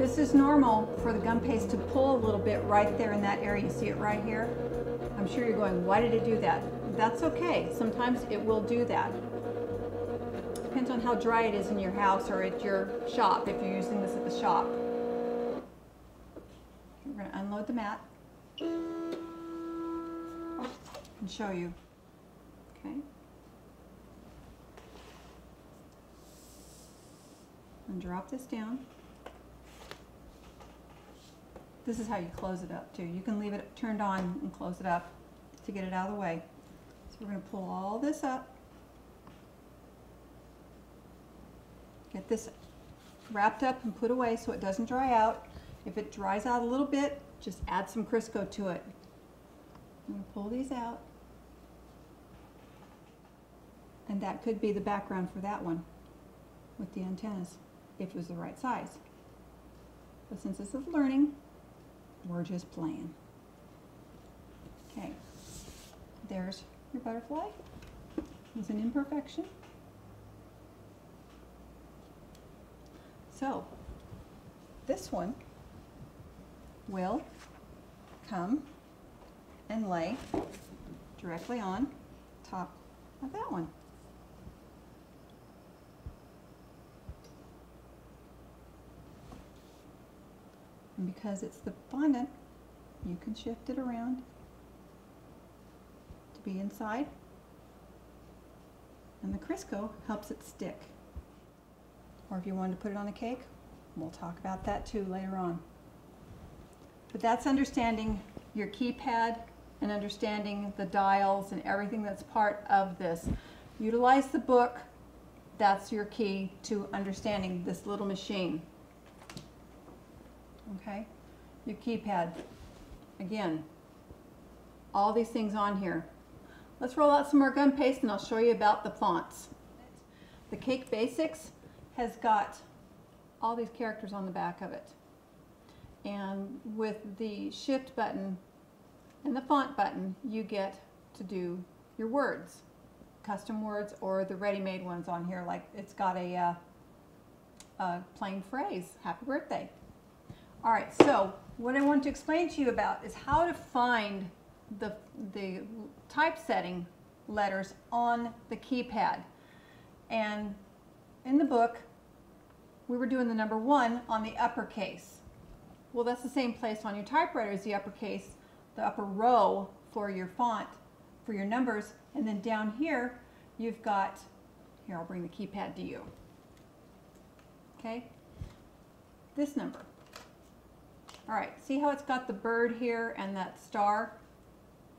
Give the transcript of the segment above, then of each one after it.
This is normal for the gum paste to pull a little bit right there in that area. You see it right here? I'm sure you're going, why did it do that? That's okay. Sometimes it will do that. Depends on how dry it is in your house or at your shop, if you're using this at the shop. We're going to unload the mat and show you. Okay. And drop this down. This is how you close it up too. You can leave it turned on and close it up to get it out of the way. So we're going to pull all this up. Get this wrapped up and put away so it doesn't dry out. If it dries out a little bit, just add some Crisco to it. I'm going to pull these out. And that could be the background for that one with the antennas, if it was the right size. But since this is learning, we're just playing. Okay, there's your butterfly. It's an imperfection. So this one will come and lay directly on top of that one. And because it's the fondant, you can shift it around to be inside, and the Crisco helps it stick. Or if you wanted to put it on a cake, we'll talk about that too later on. But that's understanding your keypad and understanding the dials and everything that's part of this. Utilize the book. That's your key to understanding this little machine. Okay, your keypad. Again, all these things on here. Let's roll out some more gum paste and I'll show you about the fonts. The Cake Basics has got all these characters on the back of it. And with the shift button and the font button, you get to do your words, custom words or the ready-made ones on here, like it's got a plain phrase, happy birthday. All right, so what I want to explain to you about is how to find the typesetting letters on the keypad. And in the book, we were doing the number 1 on the uppercase. Well, that's the same place on your typewriter as the uppercase, the upper row for your font, for your numbers, and then down here, you've got, here, I'll bring the keypad to you. Okay, this number. All right, see how it's got the bird here and that star?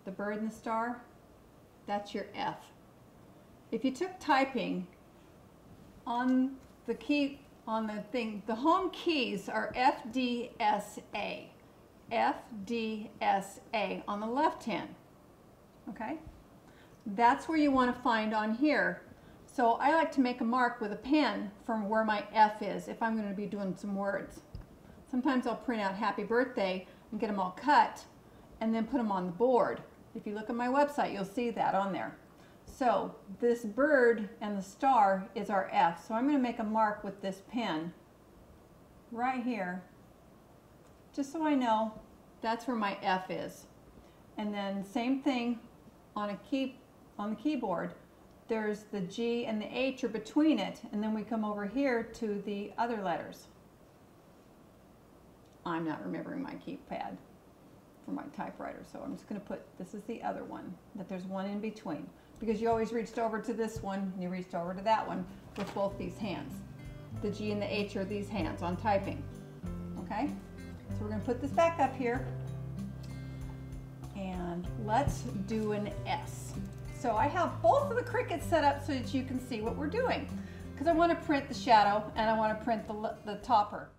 The bird and the star? That's your F. If you took typing on the key, on the thing, the home keys are F, D, S, A. F, D, S, A on the left hand. Okay? That's where you want to find on here. So I like to make a mark with a pen from where my F is if I'm going to be doing some words. Sometimes I'll print out happy birthday and get them all cut and then put them on the board. If you look at my website, you'll see that on there. So this bird and the star is our F. So I'm going to make a mark with this pen right here, just so I know that's where my F is. And then same thing on the keyboard. There's the G and the H are between it, and then we come over here to the other letters. I'm not remembering my keypad for my typewriter, so I'm just going to put, this is the other one, that there's one in between. Because you always reached over to this one, and you reached over to that one with both these hands. The G and the H are these hands on typing. Okay? So we're going to put this back up here. And let's do an S. So I have both of the Cricuts set up so that you can see what we're doing. Because I want to print the shadow and I want to print the topper.